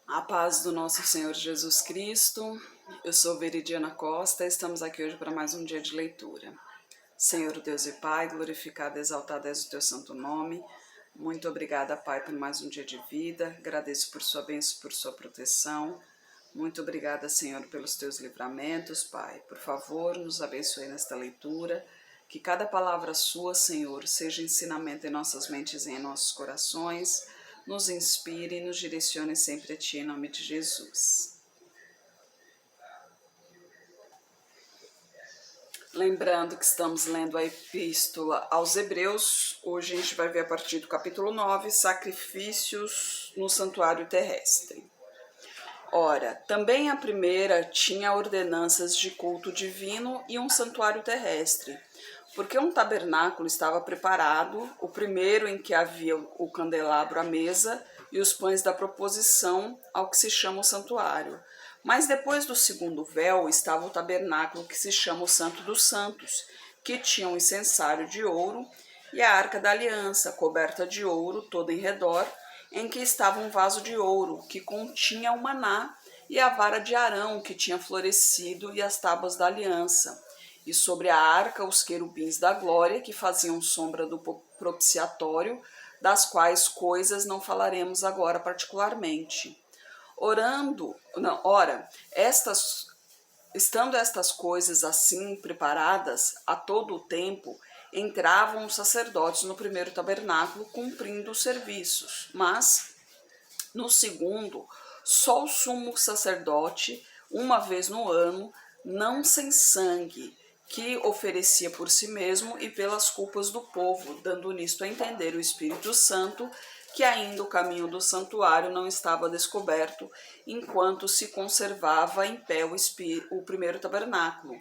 A paz do nosso Senhor Jesus Cristo. Eu sou Veridiana Costa e estamos aqui hoje para mais um dia de leitura. Senhor Deus e Pai, glorificado e exaltado és o teu santo nome. Muito obrigada, Pai, por mais um dia de vida. Agradeço por sua bênção, por sua proteção. Muito obrigada, Senhor, pelos teus livramentos, Pai. Por favor, nos abençoe nesta leitura. Que cada palavra sua, Senhor, seja ensinamento em nossas mentes e em nossos corações. Nos inspire e nos direcione sempre a Ti, em nome de Jesus. Lembrando que estamos lendo a Epístola aos Hebreus. Hoje a gente vai ver a partir do capítulo 9, Sacrifícios no Santuário Terrestre. Ora, também a primeira tinha ordenanças de culto divino e um santuário terrestre, porque um tabernáculo estava preparado, o primeiro em que havia o candelabro à mesa e os pães da proposição ao que se chama o santuário. Mas depois do segundo véu estava o tabernáculo que se chama o Santo dos Santos, que tinha um incensário de ouro e a arca da aliança, coberta de ouro toda em redor, em que estava um vaso de ouro, que continha o maná, e a vara de Arão, que tinha florescido, e as tábuas da aliança. E sobre a arca os querubins da glória, que faziam sombra do propiciatório, das quais coisas não falaremos agora particularmente. Estando estas coisas assim preparadas a todo o tempo, entravam os sacerdotes no primeiro tabernáculo cumprindo os serviços, mas no segundo, só o sumo sacerdote, uma vez no ano, não sem sangue, que oferecia por si mesmo e pelas culpas do povo, dando nisto a entender o Espírito Santo que ainda o caminho do santuário não estava descoberto, enquanto se conservava em pé o primeiro tabernáculo,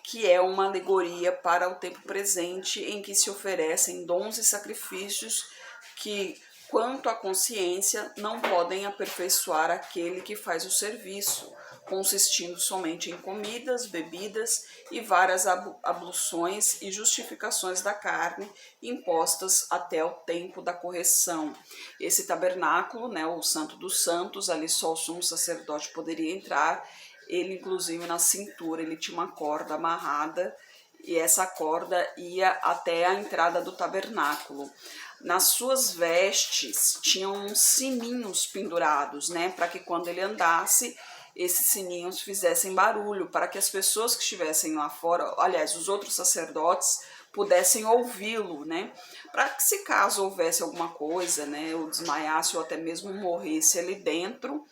que é uma alegoria para o tempo presente em que se oferecem dons e sacrifícios que, quanto à consciência, não podem aperfeiçoar aquele que faz o serviço, consistindo somente em comidas, bebidas e várias abluções e justificações da carne impostas até o tempo da correção. Esse tabernáculo, né, o Santo dos Santos, ali só o sumo sacerdote poderia entrar. Ele, inclusive, na cintura, ele tinha uma corda amarrada e essa corda ia até a entrada do tabernáculo. Nas suas vestes tinham sininhos pendurados, né, para que quando ele andasse, esses sininhos fizessem barulho, para que as pessoas que estivessem lá fora, aliás, os outros sacerdotes, pudessem ouvi-lo, né, para que se caso houvesse alguma coisa, né, ou desmaiasse ou até mesmo morresse ali dentro,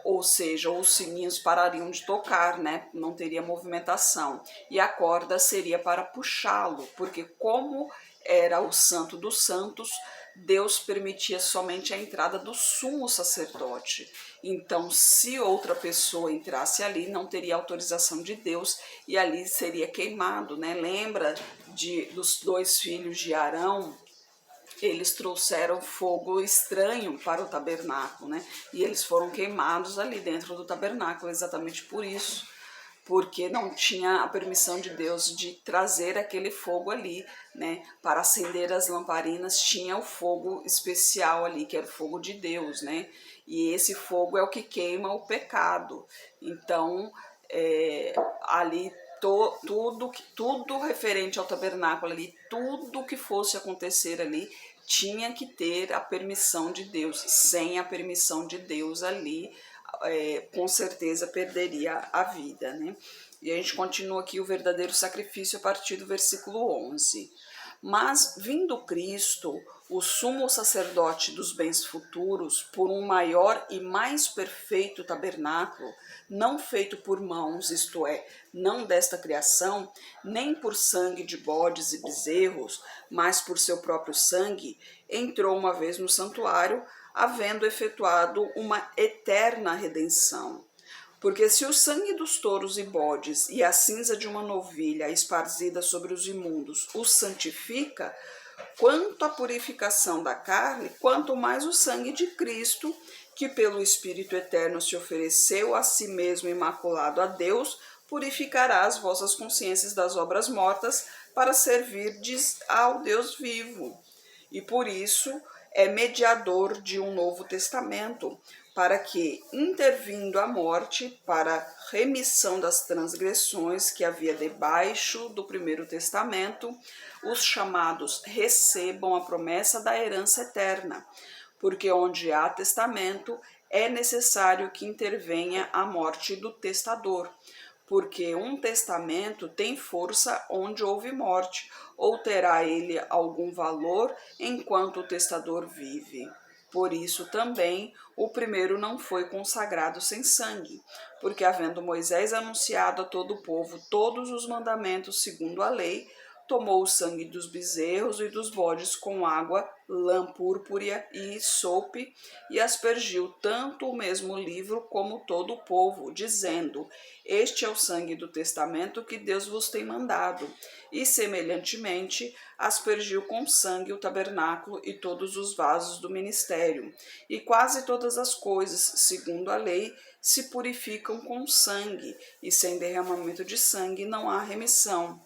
ou seja, os sininhos parariam de tocar, né? Não teria movimentação. E a corda seria para puxá-lo, porque como era o Santo dos Santos, Deus permitia somente a entrada do sumo sacerdote. Então, se outra pessoa entrasse ali, não teria autorização de Deus e ali seria queimado, né? Lembra dos dois filhos de Arão? Eles trouxeram fogo estranho para o tabernáculo, né? E eles foram queimados ali dentro do tabernáculo, exatamente por isso, porque não tinha a permissão de Deus de trazer aquele fogo ali, né? Para acender as lamparinas tinha o fogo especial ali, que era o fogo de Deus, né? E esse fogo é o que queima o pecado. Então, ali tudo referente ao tabernáculo ali, tudo que fosse acontecer ali tinha que ter a permissão de Deus. Sem a permissão de Deus ali, com certeza perderia a vida, né? E a gente continua aqui o verdadeiro sacrifício a partir do versículo 11. Mas, vindo Cristo, o sumo sacerdote dos bens futuros, por um maior e mais perfeito tabernáculo, não feito por mãos, isto é, não desta criação, nem por sangue de bodes e bezerros, mas por seu próprio sangue, entrou uma vez no santuário, havendo efetuado uma eterna redenção. Porque se o sangue dos touros e bodes e a cinza de uma novilha esparzida sobre os imundos os santifica, quanto à purificação da carne, quanto mais o sangue de Cristo, que pelo Espírito Eterno se ofereceu a si mesmo imaculado a Deus, purificará as vossas consciências das obras mortas para servirdes ao Deus vivo. E por isso é mediador de um novo testamento, para que, intervindo a morte para remissão das transgressões que havia debaixo do primeiro testamento, os chamados recebam a promessa da herança eterna, porque onde há testamento é necessário que intervenha a morte do testador, porque um testamento tem força onde houve morte, ou terá ele algum valor enquanto o testador vive. Por isso também o primeiro não foi consagrado sem sangue, porque havendo Moisés anunciado a todo o povo todos os mandamentos segundo a lei, tomou o sangue dos bezerros e dos bodes com água, lã púrpura e sope, e aspergiu tanto o mesmo livro como todo o povo, dizendo: Este é o sangue do testamento que Deus vos tem mandado. E, semelhantemente, aspergiu com sangue o tabernáculo e todos os vasos do ministério. E quase todas as coisas, segundo a lei, se purificam com sangue, e sem derramamento de sangue não há remissão.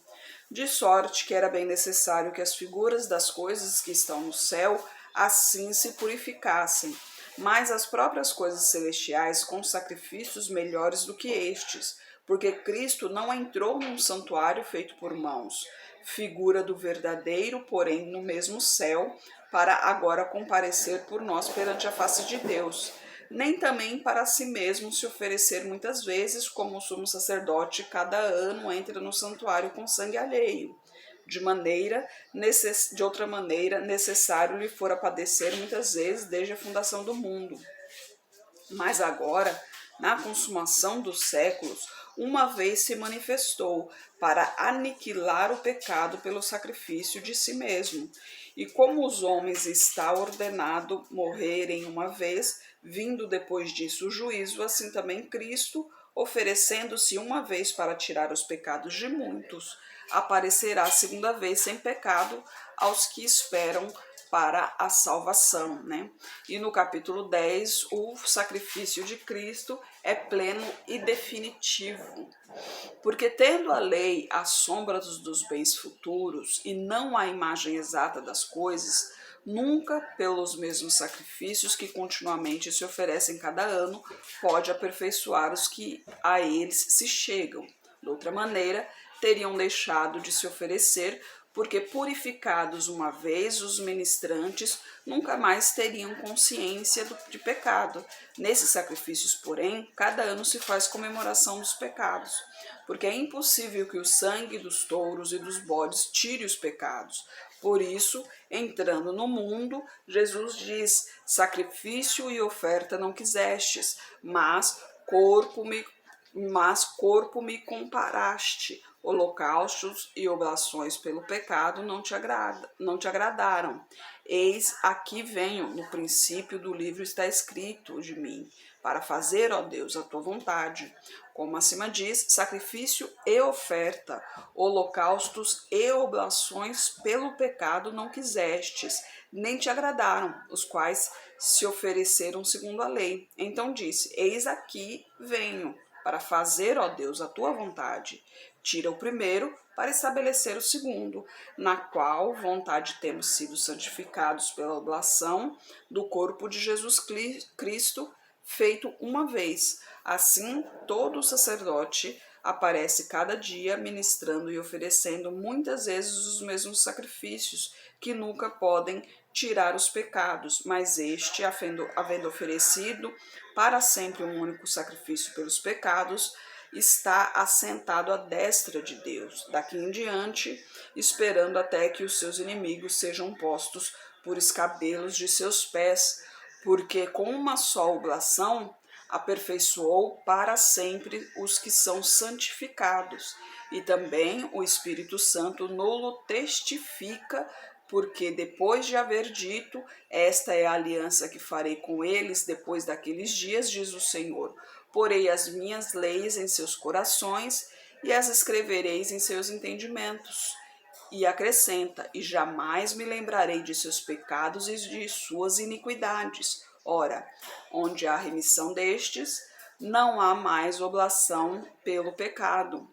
De sorte que era bem necessário que as figuras das coisas que estão no céu assim se purificassem, mas as próprias coisas celestiais com sacrifícios melhores do que estes, porque Cristo não entrou num santuário feito por mãos, figura do verdadeiro, porém no mesmo céu, para agora comparecer por nós perante a face de Deus, nem também para si mesmo se oferecer muitas vezes, como o sumo sacerdote cada ano entra no santuário com sangue alheio. De outra maneira, necessário lhe fora padecer muitas vezes desde a fundação do mundo. Mas agora, na consumação dos séculos, uma vez se manifestou para aniquilar o pecado pelo sacrifício de si mesmo. E como os homens está ordenado morrerem uma vez, vindo depois disso o juízo, assim também Cristo, oferecendo-se uma vez para tirar os pecados de muitos, aparecerá a segunda vez sem pecado aos que esperam para a salvação, né? E no capítulo 10, o sacrifício de Cristo é pleno e definitivo. Porque tendo a lei a sombra dos bens futuros e não a imagem exata das coisas, nunca pelos mesmos sacrifícios que continuamente se oferecem cada ano, pode aperfeiçoar os que a eles se chegam. De outra maneira, teriam deixado de se oferecer, porque purificados uma vez, os ministrantes nunca mais teriam consciência de pecado. Nesses sacrifícios, porém, cada ano se faz comemoração dos pecados, porque é impossível que o sangue dos touros e dos bodes tire os pecados. Por isso, entrando no mundo, Jesus diz: sacrifício e oferta não quisestes, mas corpo me comparaste. Holocaustos e oblações pelo pecado não te agradaram. Eis aqui venho, no princípio do livro está escrito de mim, para fazer, ó Deus, a tua vontade. Como acima diz, sacrifício e oferta, holocaustos e oblações pelo pecado não quisestes, nem te agradaram, os quais se ofereceram segundo a lei. Então disse: Eis aqui venho, para fazer, ó Deus, a tua vontade. Tira o primeiro para estabelecer o segundo, na qual vontade temos sido santificados pela oblação do corpo de Jesus Cristo, feito uma vez. Assim, todo sacerdote aparece cada dia ministrando e oferecendo muitas vezes os mesmos sacrifícios, que nunca podem tirar os pecados, mas este, havendo oferecido para sempre um único sacrifício pelos pecados, está assentado à destra de Deus, daqui em diante, esperando até que os seus inimigos sejam postos por escabelos de seus pés, porque com uma só oblação aperfeiçoou para sempre os que são santificados. E também o Espírito Santo nolo testifica, porque depois de haver dito: esta é a aliança que farei com eles depois daqueles dias, diz o Senhor. Porei as minhas leis em seus corações e as escrevereis em seus entendimentos. E acrescenta: e jamais me lembrarei de seus pecados e de suas iniquidades. Ora, onde há remissão destes, não há mais oblação pelo pecado.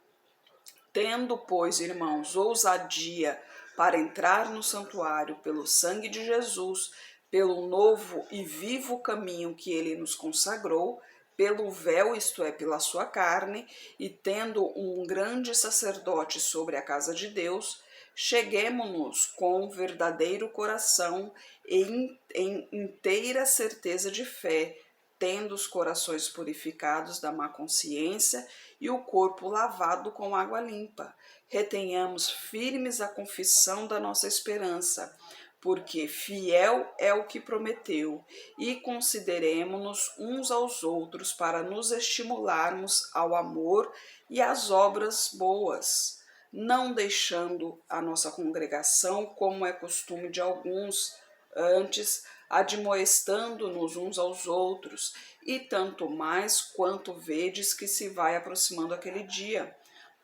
Tendo, pois, irmãos, ousadia para entrar no santuário pelo sangue de Jesus, pelo novo e vivo caminho que ele nos consagrou, pelo véu, isto é, pela sua carne, e tendo um grande sacerdote sobre a casa de Deus, cheguemo-nos com verdadeiro coração e em inteira certeza de fé, tendo os corações purificados da má consciência e o corpo lavado com água limpa. Retenhamos firmes a confissão da nossa esperança, porque fiel é o que prometeu, e consideremo-nos uns aos outros para nos estimularmos ao amor e às obras boas, não deixando a nossa congregação, como é costume de alguns, antes admoestando-nos uns aos outros, e tanto mais quanto vedes que se vai aproximando aquele dia.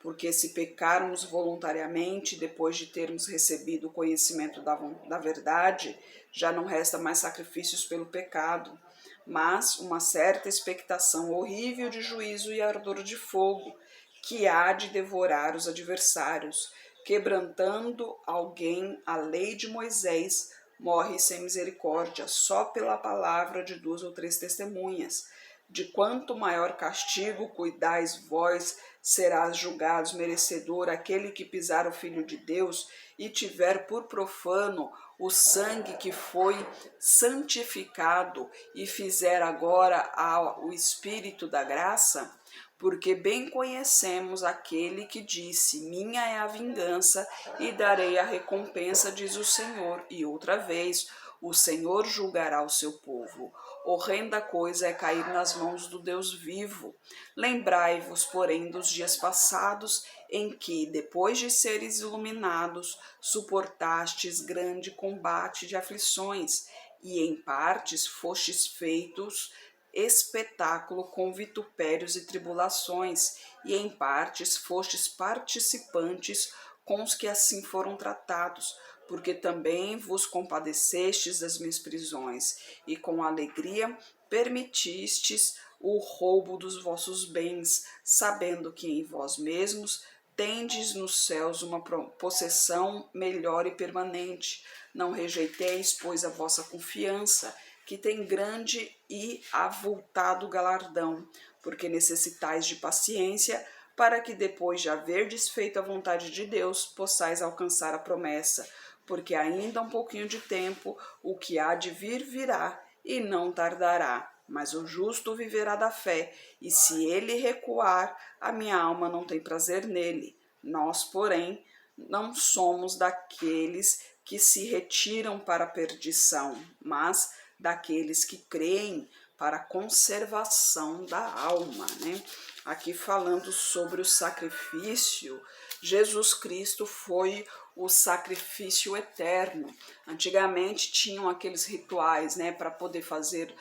Porque se pecarmos voluntariamente, depois de termos recebido o conhecimento da verdade, já não resta mais sacrifícios pelo pecado, mas uma certa expectação horrível de juízo e ardor de fogo, que há de devorar os adversários. Quebrantando alguém a lei de Moisés, morre sem misericórdia, só pela palavra de 2 ou 3 testemunhas. De quanto maior castigo cuidais vós, serás julgados merecedor aquele que pisar o Filho de Deus e tiver por profano o sangue que foi santificado e fizer agora ao Espírito da graça? Porque bem conhecemos aquele que disse, minha é a vingança e darei a recompensa, diz o Senhor. E outra vez, o Senhor julgará o seu povo. Horrenda coisa é cair nas mãos do Deus vivo. Lembrai-vos, porém, dos dias passados, em que, depois de seres iluminados, suportastes grande combate de aflições, e em partes fostes feitos espetáculo com vitupérios e tribulações, e em partes fostes participantes com os que assim foram tratados, porque também vos compadecestes das minhas prisões, e com alegria permitistes o roubo dos vossos bens, sabendo que em vós mesmos tendes nos céus uma possessão melhor e permanente. Não rejeiteis, pois, a vossa confiança, que tem grande e avultado galardão, porque necessitais de paciência, para que depois de haverdes feito a vontade de Deus, possais alcançar a promessa, porque ainda um pouquinho de tempo, o que há de vir virá, e não tardará. Mas o justo viverá da fé, e se ele recuar, a minha alma não tem prazer nele. Nós, porém, não somos daqueles que se retiram para a perdição, mas daqueles que creem para a conservação da alma, né? Aqui falando sobre o sacrifício, Jesus Cristo foi o sacrifício eterno. Antigamente tinham aqueles rituais, né, para poder fazer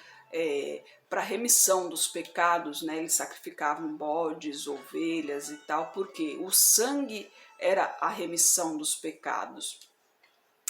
para remissão dos pecados, né? Eles sacrificavam bodes, ovelhas e tal, porque o sangue era a remissão dos pecados.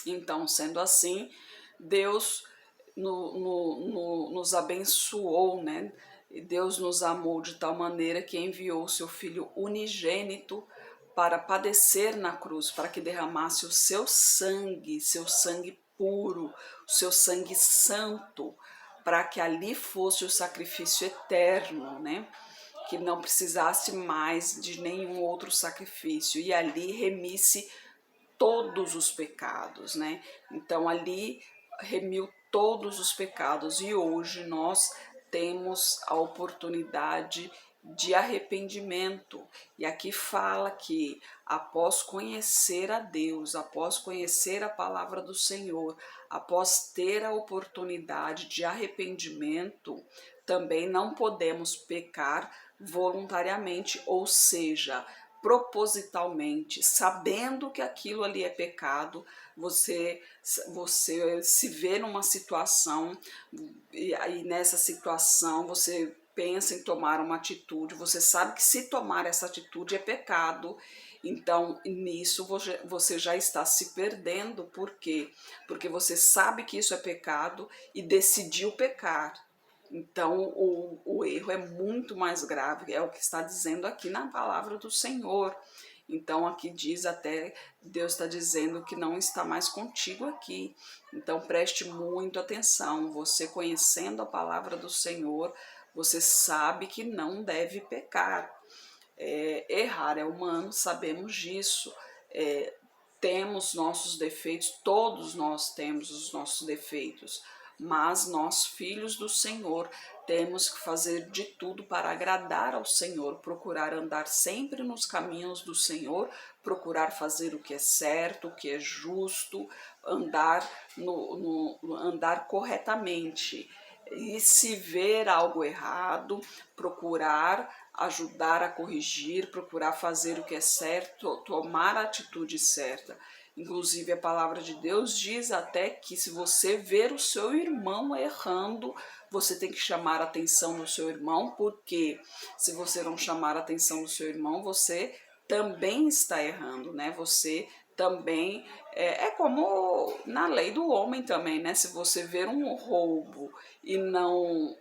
Então, sendo assim, Deus nos abençoou, né? E Deus nos amou de tal maneira que enviou o seu Filho unigênito para padecer na cruz, para que derramasse o seu sangue puro, o seu sangue santo, para que ali fosse o sacrifício eterno, né? Que não precisasse mais de nenhum outro sacrifício, e ali remisse todos os pecados, né? Então ali remiu todos os pecados, e hoje nós temos a oportunidade de arrependimento. E aqui fala que após conhecer a Deus, após conhecer a palavra do Senhor, após ter a oportunidade de arrependimento, também não podemos pecar voluntariamente, ou seja, propositalmente, sabendo que aquilo ali é pecado, você se vê numa situação e aí nessa situação você pensa em tomar uma atitude, você sabe que se tomar essa atitude é pecado, então nisso você já está se perdendo. Por quê? Porque você sabe que isso é pecado e decidiu pecar. Então, o erro é muito mais grave, é o que está dizendo aqui na palavra do Senhor. Então aqui diz até, Deus está dizendo que não está mais contigo aqui. Então preste muito atenção, você conhecendo a palavra do Senhor, você sabe que não deve pecar. Errar é humano, sabemos disso. Temos nossos defeitos, todos nós temos os nossos defeitos, mas nós, filhos do Senhor, temos que fazer de tudo para agradar ao Senhor, procurar andar sempre nos caminhos do Senhor, procurar fazer o que é certo, o que é justo, andar, andar corretamente. E se ver algo errado, procurar ajudar a corrigir, procurar fazer o que é certo, tomar a atitude certa. Inclusive a palavra de Deus diz até que se você ver o seu irmão errando, você tem que chamar a atenção do seu irmão, porque se você não chamar a atenção do seu irmão, você também está errando, né? Você também é como na lei do homem também, né? Se você ver um roubo e não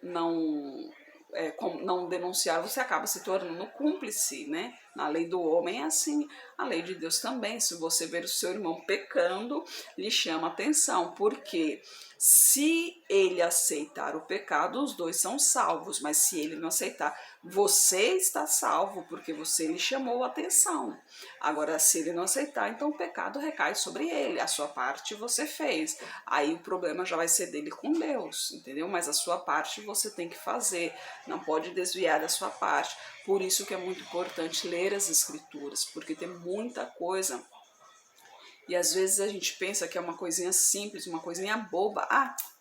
denunciar, você acaba se tornando cúmplice, né? Na lei do homem é assim, a lei de Deus também. Se você ver o seu irmão pecando, lhe chama atenção, porque se ele aceitar o pecado, os dois são salvos, mas se ele não aceitar, você está salvo, porque você lhe chamou a atenção. Agora, se ele não aceitar, então o pecado recai sobre ele, a sua parte você fez. Aí o problema já vai ser dele com Deus, entendeu? Mas a sua parte você tem que fazer, não pode desviar da sua parte. Por isso que é muito importante ler as Escrituras, porque tem muita coisa. E às vezes a gente pensa que é uma coisinha simples, uma coisinha boba.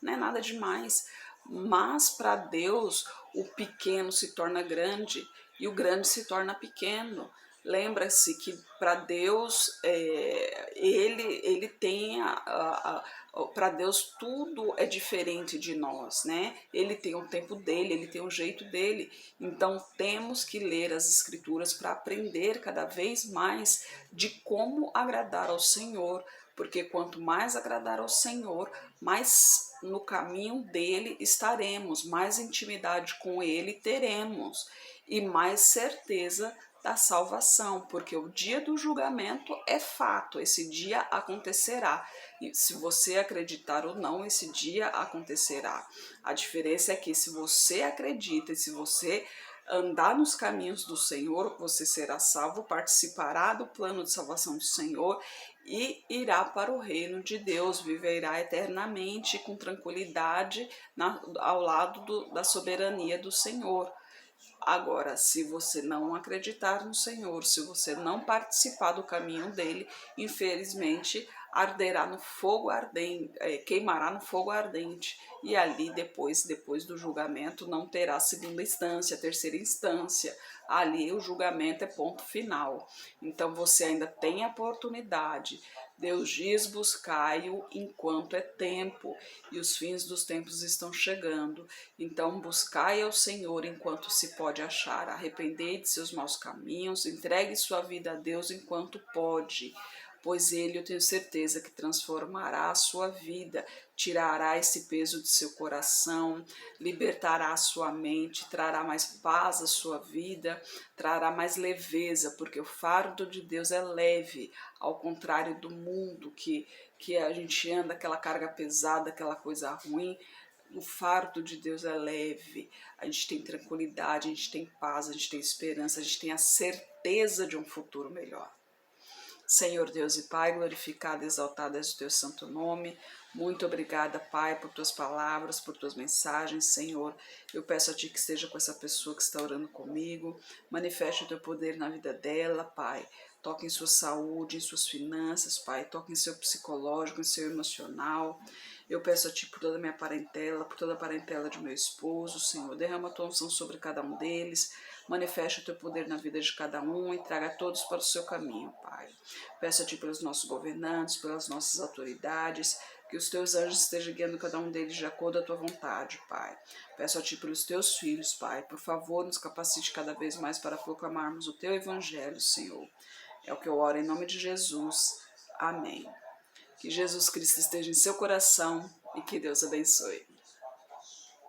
Não é nada demais. Mas para Deus, o pequeno se torna grande e o grande se torna pequeno. Lembra-se que para Deus, ele tem para Deus tudo é diferente de nós, né? Ele tem o tempo dele, ele tem o jeito dele. Então temos que ler as Escrituras para aprender cada vez mais de como agradar ao Senhor, porque quanto mais agradar ao Senhor, mais no caminho dele estaremos, mais intimidade com ele teremos e mais certeza da salvação, porque o dia do julgamento é fato, esse dia acontecerá. E se você acreditar ou não, esse dia acontecerá. A diferença é que se você acredita e se você andar nos caminhos do Senhor, você será salvo, participará do plano de salvação do Senhor e irá para o reino de Deus, viverá eternamente com tranquilidade ao lado da soberania do Senhor. Agora, se você não acreditar no Senhor, se você não participar do caminho dele, infelizmente arderá no fogo ardente, queimará no fogo ardente, e ali depois do julgamento não terá segunda instância, terceira instância. Ali o julgamento é ponto final. Então você ainda tem a oportunidade. Deus diz: buscai-o enquanto é tempo, e os fins dos tempos estão chegando. Então buscai ao Senhor enquanto se pode achar, arrependei de seus maus caminhos, entregue sua vida a Deus enquanto pode, pois Ele, eu tenho certeza, que transformará a sua vida, tirará esse peso de seu coração, libertará a sua mente, trará mais paz à sua vida, trará mais leveza, porque o fardo de Deus é leve, ao contrário do mundo que a gente anda, aquela carga pesada, aquela coisa ruim. O fardo de Deus é leve, a gente tem tranquilidade, a gente tem paz, a gente tem esperança, a gente tem a certeza de um futuro melhor. Senhor Deus e Pai, glorificado e exaltado é o teu santo nome. Muito obrigada, Pai, por tuas palavras, por tuas mensagens, Senhor. Eu peço a Ti que esteja com essa pessoa que está orando comigo. Manifeste o teu poder na vida dela, Pai. Toque em sua saúde, em suas finanças, Pai. Toque em seu psicológico, em seu emocional. Eu peço a Ti por toda a minha parentela, por toda a parentela de meu esposo, Senhor. Derrama a tua unção sobre cada um deles. Manifeste o teu poder na vida de cada um e traga todos para o seu caminho, Pai. Peço a Ti pelos nossos governantes, pelas nossas autoridades, que os teus anjos estejam guiando cada um deles de acordo à tua vontade, Pai. Peço a Ti pelos teus filhos, Pai. Por favor, nos capacite cada vez mais para proclamarmos o teu evangelho, Senhor. É o que eu oro em nome de Jesus. Amém. Que Jesus Cristo esteja em seu coração e que Deus abençoe.